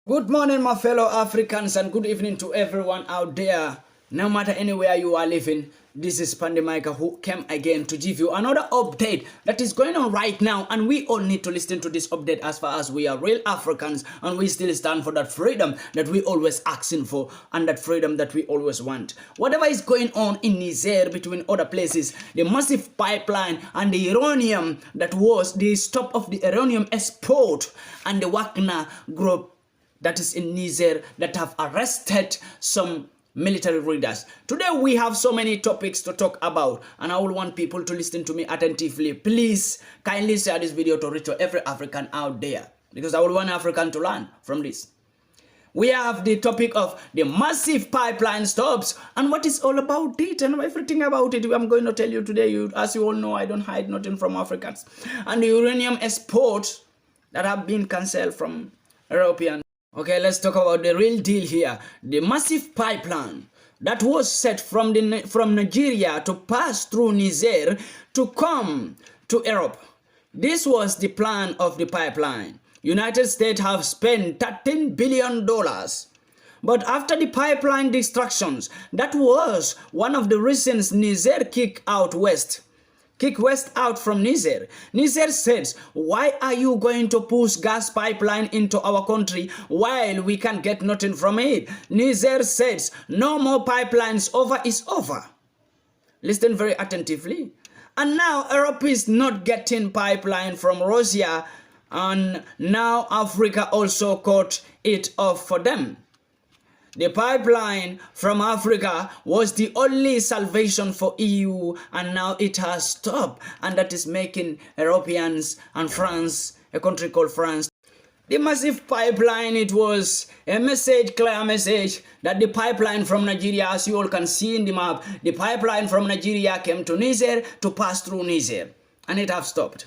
Good morning, my fellow Africans, and good evening to everyone out there. No matter anywhere you are living, this is Pandemica who came again to give you another update that is going on right now, and we all need to listen to this update as far as we are real Africans and we still stand for that freedom that we always asking for and that freedom that we always want. Whatever is going on in Niger between other places, the massive pipeline and the uranium that was the stop of the uranium export and the Wagner group that is in Niger that have arrested some military leaders. Today we have so many topics to talk about, and I will want people to listen to me attentively. Please kindly share this video to reach every African out there, because I will want African to learn from this. We have the topic of the massive pipeline stops and what is all about it and everything about it. I'm going to tell you today. As you all know, I don't hide nothing from Africans. And the uranium exports that have been cancelled from European. Okay, let's talk about the real deal here. The massive pipeline that was set from Nigeria to pass through Niger to come to Europe. This was the plan of the pipeline. United States have spent $13 billion. But after the pipeline destructions, that was one of the reasons Niger kicked West out from Niger. Niger says, why are you going to push gas pipeline into our country while we can get nothing from it? Niger says, no more pipelines, over is over. Listen very attentively. And now Europe is not getting pipeline from Russia, and now Africa also cut it off for them. The pipeline from Africa was the only salvation for EU, and now it has stopped, and that is making Europeans and France, a country called France. The massive pipeline, it was a message, clear message, that the pipeline from Nigeria, as you all can see in the map, the pipeline from Nigeria came to Niger to pass through Niger, and it has stopped.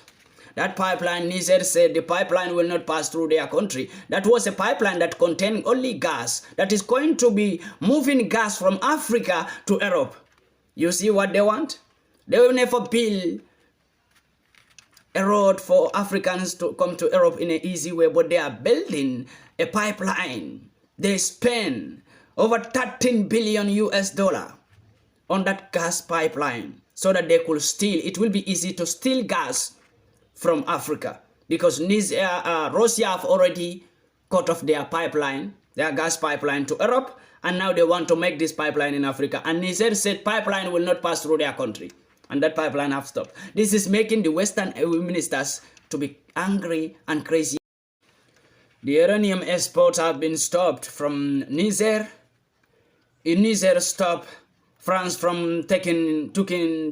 That pipeline, Niger said the pipeline will not pass through their country. That was a pipeline that contained only gas, that is going to be moving gas from Africa to Europe. You see what they want? They will never build a road for Africans to come to Europe in an easy way, but they are building a pipeline. They spend over 13 billion US dollar on that gas pipeline so that they could steal. It will be easy to steal gas from Africa, because Russia have already cut off their pipeline, their gas pipeline to Europe, and now they want to make this pipeline in Africa. And Niger said pipeline will not pass through their country, and that pipeline have stopped. This is making the Western ministers to be angry and crazy. The uranium exports have been stopped from Niger. In Niger stopped France from taking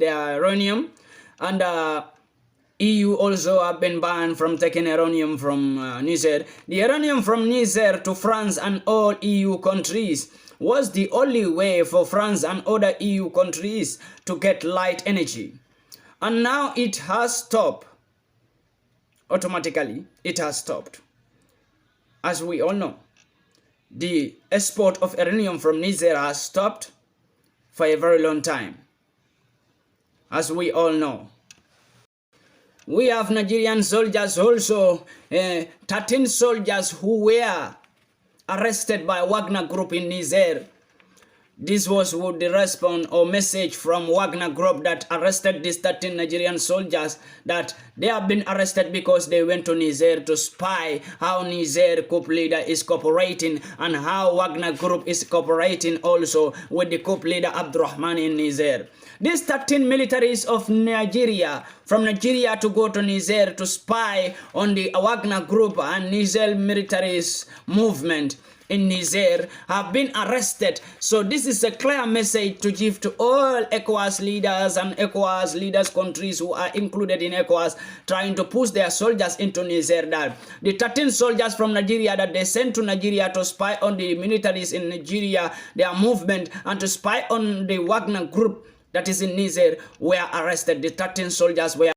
their uranium, and EU also have been banned from taking uranium from Niger. The uranium from Niger to France and all EU countries was the only way for France and other EU countries to get light energy. And now it has stopped. Automatically, it has stopped. As we all know, the export of uranium from Niger has stopped for a very long time. As we all know. We have Nigerian soldiers also, 13 soldiers who were arrested by Wagner Group in Niger. This was the response or message from Wagner Group that arrested these 13 Nigerian soldiers, that they have been arrested because they went to Niger to spy how Niger coup leader is cooperating and how Wagner Group is cooperating also with the coup leader Abdurrahman in Niger. These 13 militaries of Nigeria, from Nigeria to go to Niger to spy on the Wagner Group and Niger militaries movement in Niger, have been arrested. So this is a clear message to give to all ECOWAS leaders and ECOWAS leaders countries who are included in ECOWAS, trying to push their soldiers into Niger, that the 13 soldiers from Nigeria that they sent to Nigeria to spy on the militaries in Nigeria, their movement, and to spy on the Wagner Group that is in Niger, were arrested. The 13 soldiers were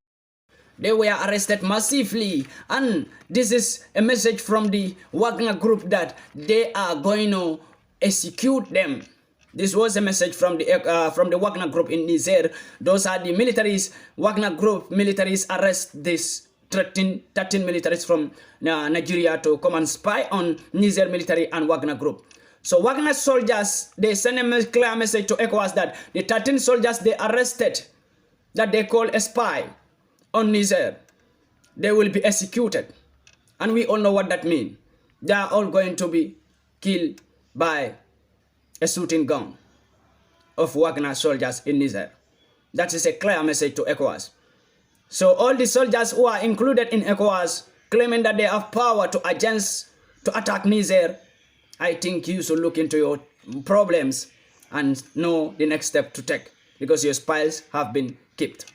arrested massively, and this is a message from the Wagner Group that they are going to execute them. This was a message from the Wagner Group in Niger. Those are the militaries. Wagner Group militaries arrest these 13 militaries from Nigeria to come and spy on Niger military and Wagner group. So Wagner soldiers, they send a clear message to ECOWAS that the 13 soldiers they arrested, that they call a spy on Niger, they will be executed. And we all know what that means. They are all going to be killed by a shooting gun of Wagner soldiers in Niger. That is a clear message to ECOWAS. So all the soldiers who are included in ECOWAS claiming that they have power to attack Niger, I think you should look into your problems and know the next step to take, because your spies have been kept.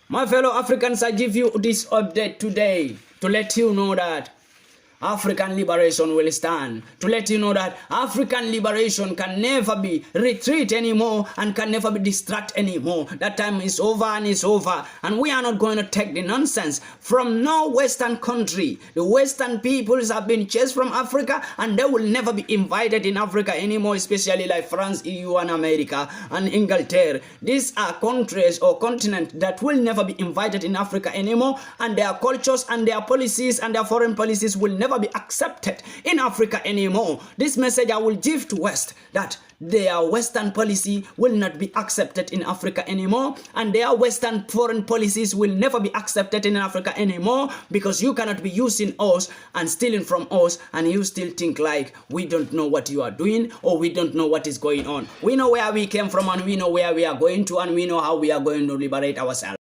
My fellow Africans, I give you this update today to let you know that African liberation will stand, to let you know that African liberation can never be retreat anymore and can never be distract anymore. That time is over and is over, and we are not going to take the nonsense from no Western country. The Western peoples have been chased from Africa, and they will never be invited in Africa anymore, especially like France, EU, and America, and Inglaterra. These are countries or continents that will never be invited in Africa anymore, and their cultures and their policies and their foreign policies will never be accepted in Africa anymore. This message I will give to West, that their Western policy will not be accepted in Africa anymore, and their Western foreign policies will never be accepted in Africa anymore, because you cannot be using us and stealing from us, and you still think like we don't know what you are doing or we don't know what is going on. We know where we came from, and we know where we are going to, and we know how we are going to liberate ourselves.